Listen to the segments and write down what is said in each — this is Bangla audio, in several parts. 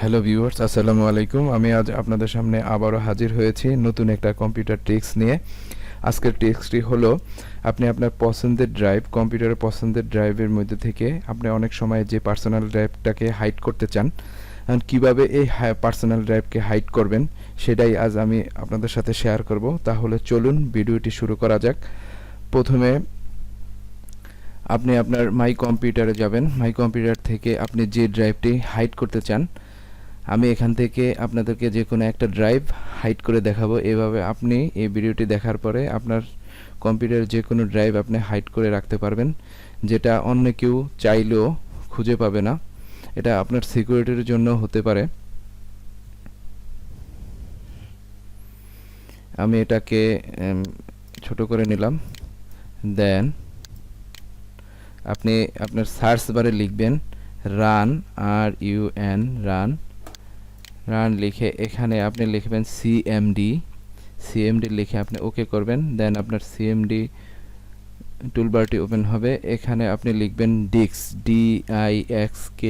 হ্যালো ভিউয়ার্স, আসসালামু আলাইকুম। আমি আজ আপনাদের সামনে আবারও হাজির হয়েছি নতুন একটা কম্পিউটার ট্রিক্স নিয়ে। আজকের ট্রিক্সটি হলো, আপনি আপনার পছন্দের ড্রাইভ, কম্পিউটারের পছন্দের ড্রাইভের মধ্যে থেকে আপনি অনেক সময় যে পার্সোনাল ড্রাইভটাকে হাইড করতে চান, কীভাবে এই পার্সোনাল ড্রাইভকে হাইড করবেন সেটাই আজ আমি আপনাদের সাথে শেয়ার করব। তাহলে চলুন ভিডিওটি শুরু করা যাক। প্রথমে আপনি আপনার মাই কম্পিউটারে যাবেন। মাই কম্পিউটার থেকে আপনি যে ড্রাইভটি হাইড করতে চান, আমি এখান থেকে আপনাদেরকে যে কোনো একটা ড্রাইভ হাইড করে দেখাবো। এভাবে আপনি এই ভিডিওটি দেখার পরে আপনার কম্পিউটারের যে কোনো ড্রাইভ আপনি হাইড করে রাখতে পারবেন, যেটা অন্য কেউ চাইলেও খুঁজে পাবে না। এটা আপনার সিকিউরিটির জন্য হতে পারে। আমি এটাকে ছোট করে নিলাম। দেন আপনি আপনার সার্চ বারে লিখবেন রান, RUN, রান লিখে এখানে আপনি লিখবেন সিএমডি লিখে আপনি ওকে করবেন। দেন আপনার সিএমডি টুলবারটি ওপেন হবে। এখানে আপনি লিখবেন DIXK,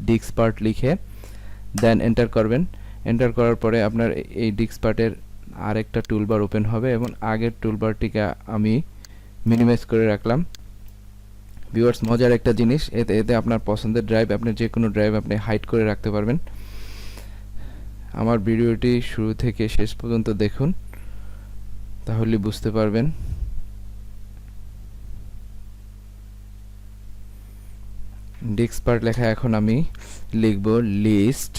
ডিক্সপার্ট লিখে দেন এন্টার করবেন। এন্টার করার পরে আপনার এই ডিক্সপার্টের আরেকটা টুলবার ওপেন হবে এবং আগের টুলবারটিকে আমি মিনিমাইজ করে রাখলাম। ভিউয়ার্স, মজার একটা জিনিস, এতে আপনার পছন্দের ড্রাইভ, আপনি যে কোনো ড্রাইভ আপনি হাইড করে রাখতে পারবেন। আমার ভিডিওটি শুরু থেকে শেষ পর্যন্ত দেখুন, তাহলে বুঝতে পারবেন। ডিক্সপার্ট লেখা এখন আমি লিখব list,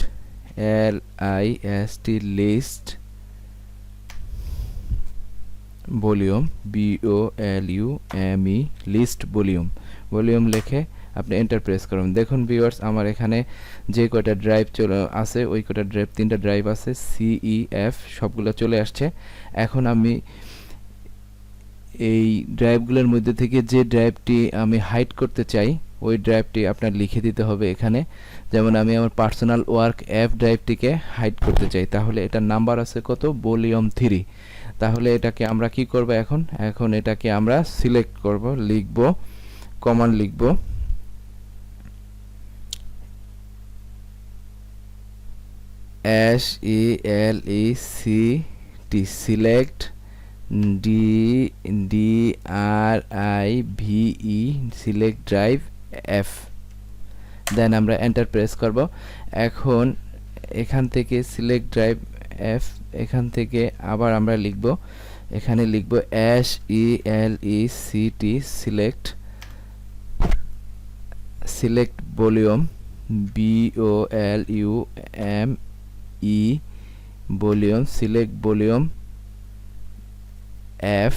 LIST, list volume, VOLUME, list volume লিখে আপনি এন্টার প্রেস করুন। দেখুন ভিউয়ার্স, আমার এখানে যে কয়টা ড্রাইভ চলে আছে, ওই কয়টা ড্রাইভ, 3টা ড্রাইভ আছে, CEF সবগুলো চলে আসছে। এখন আমি এই ড্রাইভগুলোর মধ্যে থেকে যে ড্রাইভটি আমি হাইড করতে চাই, ওই ড্রাইভটি আপনার লিখে দিতে হবে এখানে। যেমন আমি আমার পার্সোনাল ওয়ার্ক অ্যাপ ড্রাইভটিকে হাইড করতে চাই, তাহলে এটার নাম্বার আছে কত, ভলিউম 3। তাহলে এটাকে আমরা কি করব, এখন এটাকে আমরা সিলেক্ট করব, লিখব, কমান্ড লিখব SELECT, select, DRIVE, select drive F। দেন আমরা এন্টার প্রেস করব। এখন এখান থেকে সিলেক্ট ড্রাইভ F, এখান থেকে আবার আমরা লিখব, এখানে লিখব SELECT, select volume, VOLUME, volume, select volume F।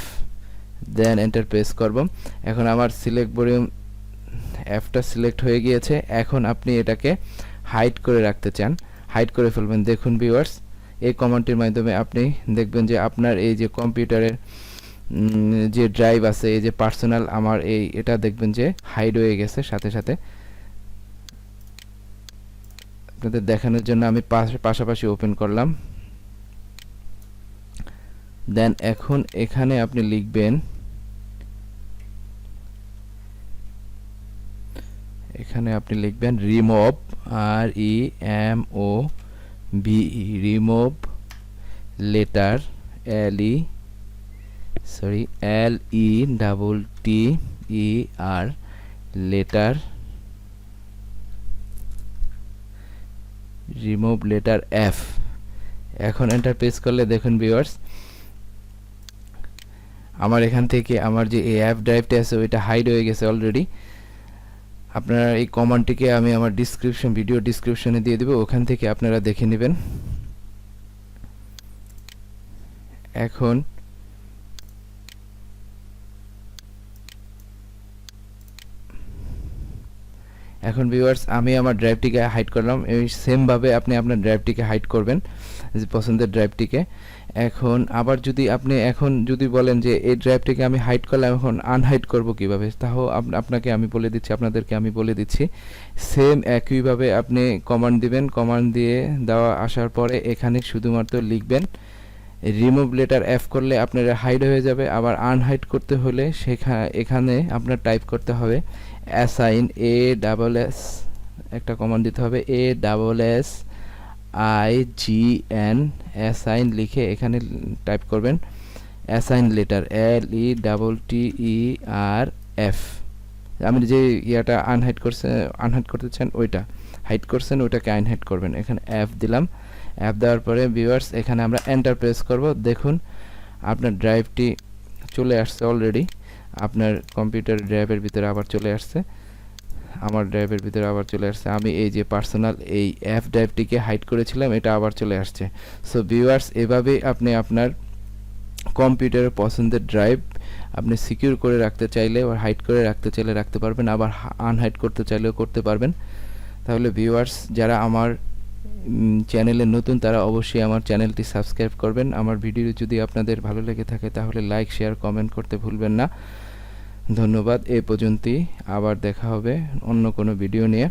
Then enter press করব। এখন আমার সিলেক্ট ভলিউম Fটা সিলেক্ট হয়ে গিয়েছে। এখন আপনি এটাকে হাইড করে রাখতে চান, হাইড করে ফেলবেন। দেখুন ভিউয়ার্স, এই কমান্ডটির মাধ্যমে আপনি দেখবেন যে আপনার এই যে কম্পিউটারের যে ড্রাইভ আছে, এই যে পার্সোনাল আমার এটা দেখবেন যে হাইড হয়ে গেছে সাথে সাথে। আপনাদের দেখানোর জন্য আমি পাশাপাশি ওপেন করলাম। দেন এখন এখানে আপনি লিখবেন, remove, REMOVE, remove letter, LETTER, letter, remove letter F। এখন এন্টার প্রেস করলে দেখুন ভিউয়ার্স, আমার এখান থেকে আমার যে এই অ্যাপ ড্রাইভটা আছে ওইটা হাইড হয়ে গেছে অলরেডি। আপনারা এই কমান্ডটিকে আমি আমার ভিডিও ডিসক্রিপশনে দিয়ে দেব, ওখান থেকে আপনারা দেখে নেবেন। এখন ভিউয়ার্স, আমি আমার ড্রাইভটিকে হাইড করলাম। এই সেম ভাবে আপনি আপনার ড্রাইভটিকে হাইড করবেন, যে পছন্দের ড্রাইভটিকে। এখন আবার যদি আপনি যদি বলেন যে এই ড্রাইভটিকে আমি হাইড করলাম, এখন আনহাইড করব কিভাবে, তাও আপনাদেরকে আমি বলে দিচ্ছি। সেম একইভাবে আপনি কমান্ড দিবেন। কমান্ড দিয়ে দেওয়া আসার পরে এখানে শুধুমাত্র লিখবেন রিমুভ লেটার F করলে আপনার হাইড হয়ে যাবে। আবার আনহাইড করতে হলে এখানে আপনার টাইপ করতে হবে অ্যাসাইন, একটা কমান্ড দিতে হবে, ASSIGN অ্যাসাইন লিখে এখানে টাইপ করবেন অ্যাসাইন লেটার LETTERF। আমি যে ইয়াটা আনহাইড করতে চান ওইটা হাইড করছেন ওইটাকে আনহাইড করবেন, এখানে F দিলাম। F দেওয়ার পরে ভিউয়ার্স এখানে আমরা এন্টার প্রেস করব। দেখুন আপনার ড্রাইভটি চলে আসছে অলরেডি, আপনার কম্পিউটার ড্রাইভের ভিতরে আবার চলে আসছে, আমার ড্রাইভের ভিতরে আবার চলে আসছে। আমি এই যে পার্সোনাল এই F ড্রাইভটিকে হাইড করেছিলাম, এটা আবার চলে আসছে। সো ভিউয়ার্স এভাবেই আপনি আপনার কম্পিউটারের পছন্দের ড্রাইভ আপনি সিকিউর করে রাখতে চাইলে বা হাইড করে রাখতে চাইলে রাখতে পারবেন, আবার আনহাইড করতে চাইলেও করতে পারবেন। তাহলে ভিউয়ার্স যারা আমার চ্যানেলে নতুন তারা অবশ্যই আমার চ্যানেলটি সাবস্ক্রাইব করবেন। আমার ভিডিও যদি আপনাদের ভালো লেগে থাকে তাহলে লাইক শেয়ার কমেন্ট করতে ভুলবেন না। ধন্যবাদ, এ পর্যন্তই, আবার দেখা হবে অন্য কোনো ভিডিও নিয়ে।